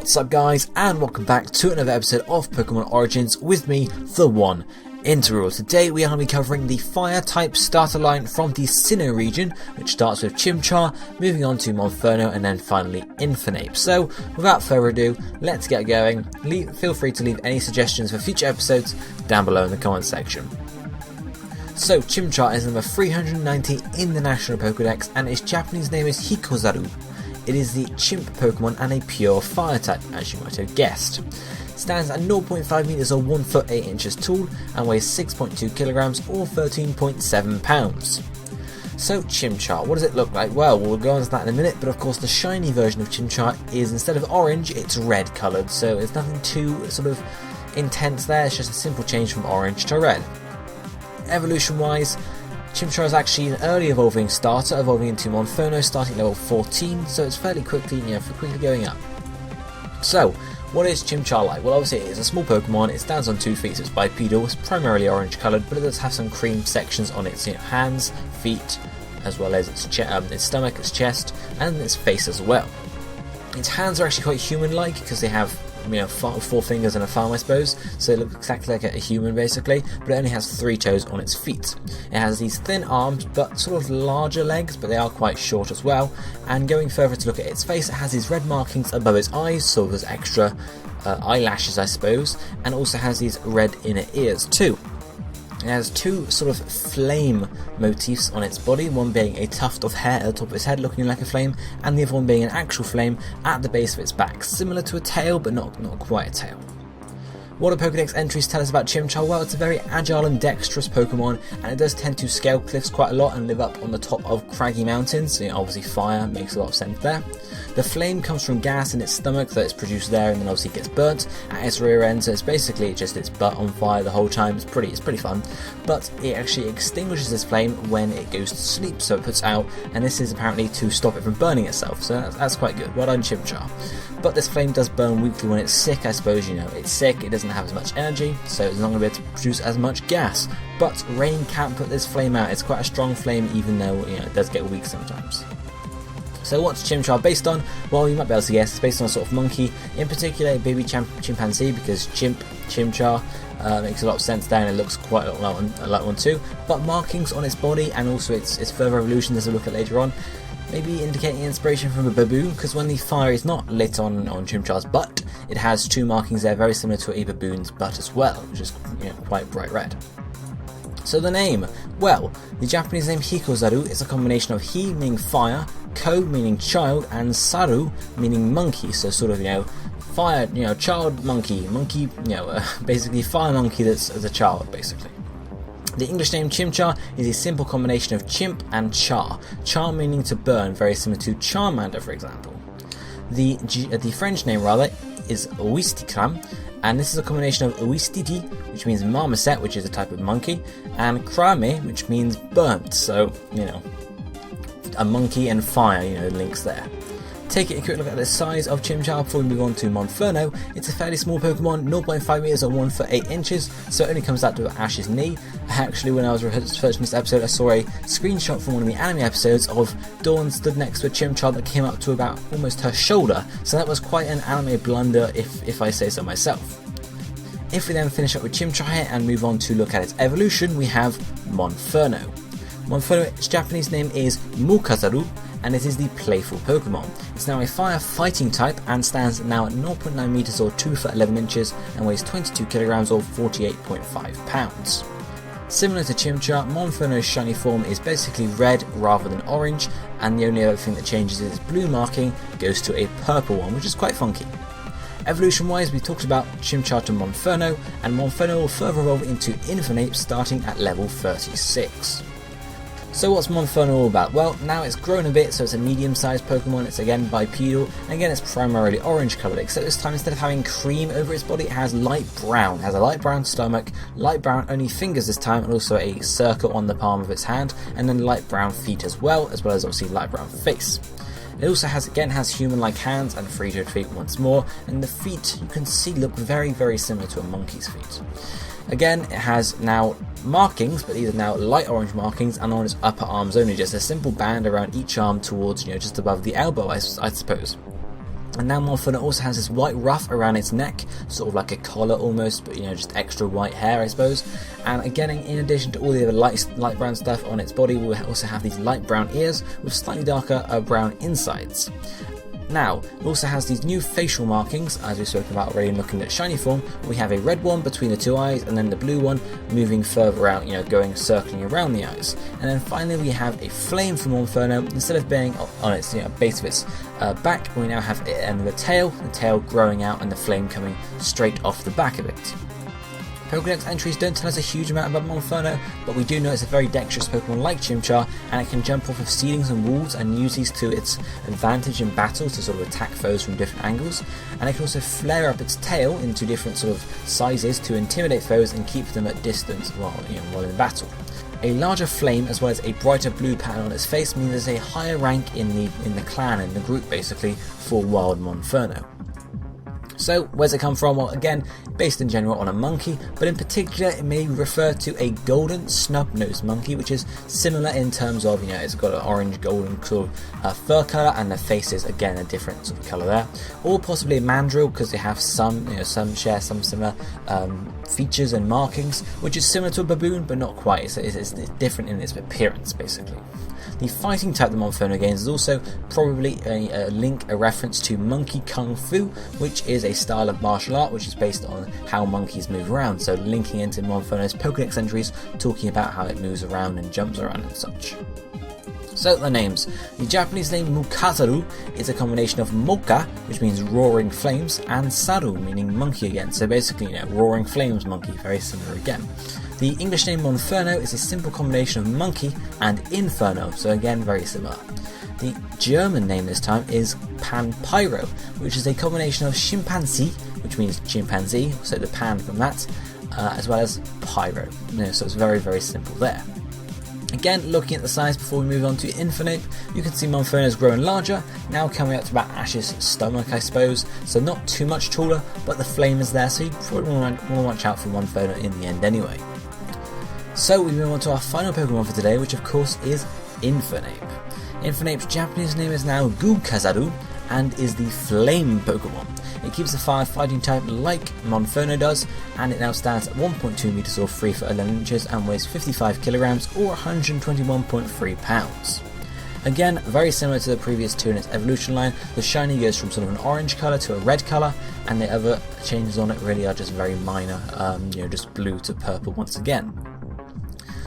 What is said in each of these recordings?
What's up guys, and welcome back to another episode of Pokemon Origins with me, TheOneIntegral. Today we are going to be covering the Fire type starter line from the Sinnoh region, which starts with Chimchar, moving on to Monferno, and then finally Infernape. So without further ado, let's get going. Feel free to leave any suggestions for future episodes down below in the comment section. So Chimchar is number 390 in the National Pokédex, and its Japanese name is Hikozaru. It is the chimp Pokemon and a pure fire type, as you might have guessed. Stands at 0.5 meters or 1 foot 8 inches tall and weighs 6.2 kilograms or 13.7 pounds. So Chimchar, what does it look like? Well, we'll go on to that in a minute, but of course the shiny version of Chimchar is, instead of orange, it's red coloured, so it's nothing too sort of intense there, it's just a simple change from orange to red. Evolution wise, Chimchar is actually an early evolving starter, evolving into Monferno starting level 14, so it's fairly quickly, quickly going up. So, what is Chimchar like? Well, obviously it is a small Pokemon, it stands on 2 feet, so it's bipedal, it's primarily orange coloured, but it does have some cream sections on its hands, feet, as well as its stomach, its chest, and its face as well. Its hands are actually quite human-like, because they have 4 fingers and a thumb, I suppose, so it looks exactly like a human basically, but it only has 3 toes on its feet. It has these thin arms but sort of larger legs, but they are quite short as well, and going further to look at its face, it has these red markings above its eyes, so there's extra eyelashes I suppose, and also has these red inner ears too. It has 2 sort of flame motifs on its body, one being a tuft of hair at the top of its head looking like a flame, and the other one being an actual flame at the base of its back, similar to a tail but not quite a tail. What do Pokédex entries tell us about Chimchar? Well, it's a very agile and dexterous Pokemon, and it does tend to scale cliffs quite a lot and live up on the top of craggy mountains, so obviously fire makes a lot of sense there. The flame comes from gas in its stomach that is produced there and then obviously gets burnt at its rear end, so it's basically just its butt on fire the whole time. It's pretty fun, but it actually extinguishes this flame when it goes to sleep, so it puts out, and this is apparently to stop it from burning itself, so that's quite good. Well done Chimchar. But this flame does burn weakly when it's sick, I suppose. It's sick, it doesn't have as much energy, so it's not going to be able to produce as much gas. But rain can't put this flame out. It's quite a strong flame, even though it does get weak sometimes. So what's Chimchar based on? Well, you might be able to guess. It's based on a sort of monkey, in particular a baby chimpanzee, because Chimchar makes a lot of sense there, and it looks quite like one too. But markings on its body and also its further evolution, as we'll look at later on, maybe indicating inspiration from a baboon, because when the fire is not lit on Chimchar's butt, it has 2 markings there very similar to a baboon's butt as well, which is quite bright red. So the name, well, the Japanese name Hikozaru is a combination of Hi meaning fire, Ko meaning child, and Saru meaning monkey, so sort of fire, child monkey, basically fire monkey that's as a child basically. The English name Chimchar is a simple combination of chimp and char. Char meaning to burn, very similar to Charmander for example. The French name rather is Ouisticram, and this is a combination of Ouistiti, which means marmoset, which is a type of monkey, and Crame, which means burnt, so, a monkey and fire, links there. Taking a quick look at the size of Chimchar before we move on to Monferno, it's a fairly small Pokemon, 0.5 meters or 1 foot 8 inches, so it only comes out to Ash's knee. Actually, when I was researching this episode, I saw a screenshot from one of the anime episodes of Dawn stood next to a Chimchar that came up to about almost her shoulder, so that was quite an anime blunder if I say so myself. If we then finish up with Chimchar here and move on to look at its evolution, we have Monferno. Monferno, its Japanese name is Mukazaru, and it is the playful Pokemon. It's now a fire fighting type and stands now at 0.9 meters or 2 foot 11 inches and weighs 22 kilograms or 48.5 pounds. Similar to Chimchar, Monferno's shiny form is basically red rather than orange, and the only other thing that changes is its blue marking goes to a purple one, which is quite funky. Evolution wise, we talked about Chimchar to Monferno, and Monferno will further evolve into Infernape starting at level 36. So what's Monferno all about? Well, now it's grown a bit, so it's a medium-sized Pokemon. It's again bipedal, and again it's primarily orange coloured, except this time instead of having cream over its body, it has light brown. It has a light brown stomach, light brown only fingers this time, and also a circle on the palm of its hand, and then light brown feet as well as obviously light brown face. It also has human-like hands and 3-toed feet once more, and the feet you can see look very, very similar to a monkey's feet. Again, it has now markings, but these are now light orange markings, and on its upper arms only, just a simple band around each arm towards, just above the elbow, I suppose. And now Monferno also has this white ruff around its neck, sort of like a collar almost, but just extra white hair, I suppose. And again, in addition to all the other light brown stuff on its body, we'll also have these light brown ears with slightly darker brown insides. Now, it also has these new facial markings, as we've spoken about already in looking at shiny form. We have a red one between the two eyes, and then the blue one moving further out, circling around the eyes. And then finally we have a flame for Monferno. Instead of being on its base of its back, we now have it and the tail growing out and the flame coming straight off the back of it. Pokédex entries don't tell us a huge amount about Monferno, but we do know it's a very dexterous Pokemon like Chimchar, and it can jump off of ceilings and walls and use these to its advantage in battle to sort of attack foes from different angles, and it can also flare up its tail into different sort of sizes to intimidate foes and keep them at distance while in battle. A larger flame as well as a brighter blue pattern on its face means there's a higher rank in the clan, in the group basically, for Wild Monferno. So, where's it come from? Well, again, based in general on a monkey, but in particular it may refer to a golden snub-nosed monkey, which is similar in terms of, it's got an orange-golden sort of fur colour, and the face is, again, a different sort of colour there. Or possibly a mandrill, because they have some share some similar features and markings, which is similar to a baboon, but not quite. It's different in its appearance, basically. The fighting type the Monferno gains is also probably a reference to Monkey Kung Fu, which is a style of martial art which is based on how monkeys move around, so linking into Monferno's Pokédex entries, talking about how it moves around and jumps around and such. So the names. The Japanese name Mukazaru is a combination of Moka, which means roaring flames, and Saru, meaning monkey again, so basically roaring flames monkey, very similar again. The English name Monferno is a simple combination of monkey and inferno, so again very similar. The German name this time is Panpyro, which is a combination of chimpanzee, which means chimpanzee, so the pan from that, as well as pyro. So it's very, very simple there. Again, looking at the size before we move on to Infernape, you can see Monferno's growing larger, now coming up to about Ash's stomach, I suppose, so not too much taller, but the flame is there, so you probably want to watch out for Monferno in the end anyway. So we move on to our final Pokemon for today, which of course is Infernape. Infernape's Japanese name is now Gukazaru, and is the Flame Pokemon. It keeps the fire fighting type like Monferno does, and it now stands at 1.2 meters or 3 foot 11 inches and weighs 55 kilograms or 121.3 pounds. Again, very similar to the previous two in its evolution line, the shiny goes from sort of an orange colour to a red colour, and the other changes on it really are just very minor, just blue to purple once again.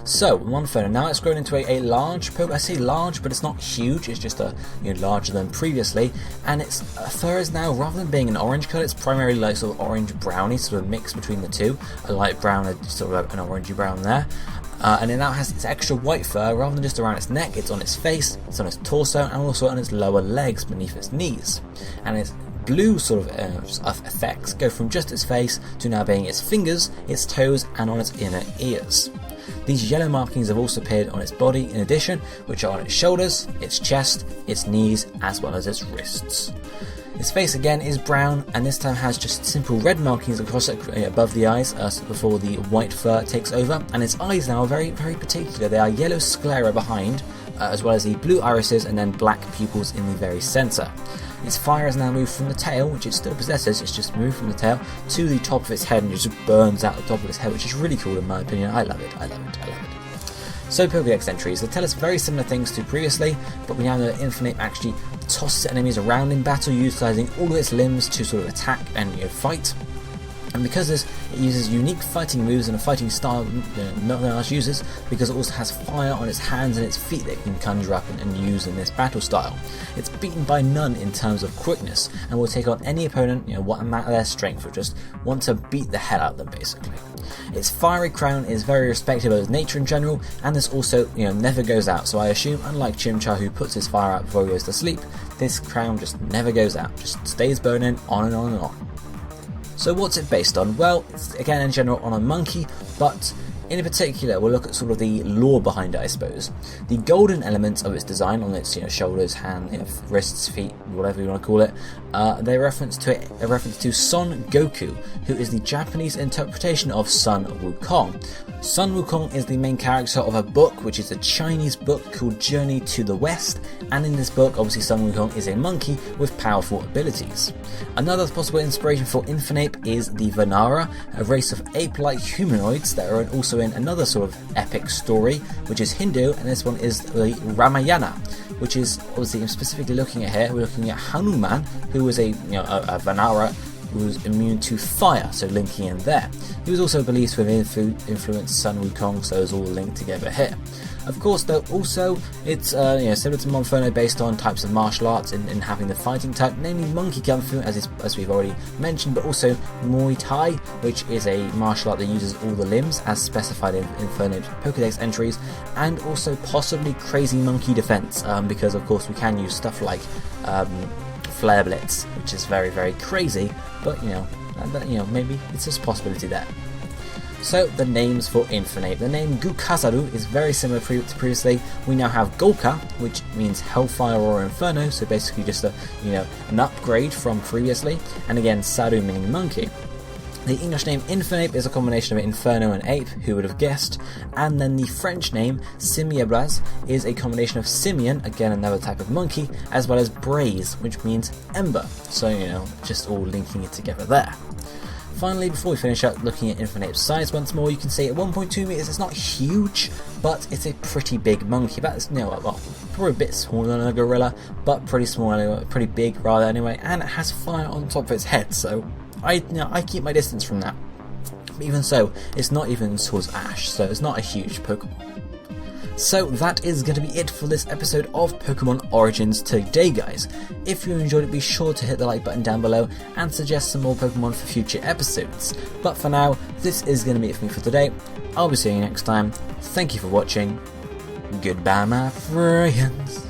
So, Monferno, now it's grown into a large Pokemon. I say large, but it's not huge, it's just larger than previously, and its fur is now, rather than being an orange colour, it's primarily like sort of orange browny, sort of mix between the two, a light brown and sort of an orangey brown there. And it now has its extra white fur, rather than just around its neck, it's on its face, it's on its torso, and also on its lower legs beneath its knees. And its blue sort of effects go from just its face to now being its fingers, its toes, and on its inner ears. These yellow markings have also appeared on its body in addition, which are on its shoulders, its chest, its knees, as well as its wrists. Its face again is brown, and this time has just simple red markings across it above the eyes before the white fur takes over, and its eyes now are very, very particular. They are yellow sclera behind, as well as the blue irises and then black pupils in the very centre. Its fire has now moved from the tail, which it still possesses, it's just moved from the tail to the top of its head, and it just burns out the top of its head, which is really cool in my opinion. I love it. So Pokédex entries, they tell us very similar things to previously, but we now know that Infernape actually tosses enemies around in battle, utilising all of its limbs to sort of attack and fight. And because it uses unique fighting moves and a fighting style no one else uses, because it also has fire on its hands and its feet that it can conjure up and use in this battle style. It's beaten by none in terms of quickness, and will take on any opponent, what amount of their strength, or just want to beat the hell out of them basically. Its fiery crown is very respective of its nature in general, and this also never goes out, so I assume, unlike Chimchar who puts his fire out before he goes to sleep, this crown just never goes out, just stays burning on and on and on. So what's it based on? Well, it's again in general on a monkey, but in particular we'll look at sort of the lore behind it, I suppose. The golden elements of its design on its shoulders, hands, wrists, feet, whatever you want to call it, they reference to Son Goku, who is the Japanese interpretation of Son Wukong, Sun Wukong is the main character of a book, which is a Chinese book called Journey to the West, and in this book, obviously Sun Wukong is a monkey with powerful abilities. Another possible inspiration for Infernape is the Vanara, a race of ape-like humanoids that are also in another sort of epic story, which is Hindu, and this one is the Ramayana, which is obviously specifically looking at here, we're looking at Hanuman, who was a Vanara, who was immune to fire, so linking in there. He was also believed to have influenced Sun Wukong, so it's all linked together here. Of course, though, also it's similar to Monferno, based on types of martial arts in having the fighting type, namely Monkey Kung Fu, as we've already mentioned, but also Muay Thai, which is a martial art that uses all the limbs, as specified in Infernape's Pokédex entries, and also possibly Crazy Monkey Defense, because of course we can use stuff like Flare Blitz, which is very, very crazy, but maybe it's just a possibility there. So the names for Infernape. The name Gukazaru is very similar to previously. We now have Golka, which means Hellfire or Inferno, so basically just an upgrade from previously, and again Saru meaning monkey. The English name Infernape is a combination of Inferno and ape, who would have guessed, and then the French name Simiabraz is a combination of simian, again another type of monkey, as well as braise, which means ember, so just all linking it together there. Finally, before we finish up looking at Infernape's size once more, you can see at 1.2 meters it's not huge, but it's a pretty big monkey. That's probably a bit smaller than a gorilla, but pretty small anyway, pretty big rather anyway, and it has fire on top of its head, so I keep my distance from that. But even so, it's not even towards Ash, so it's not a huge Pokemon. So that is going to be it for this episode of Pokemon Origins today, guys. If you enjoyed it, be sure to hit the like button down below and suggest some more Pokemon for future episodes. But for now, this is going to be it for me for today. I'll be seeing you next time. Thank you for watching. Goodbye, my friends.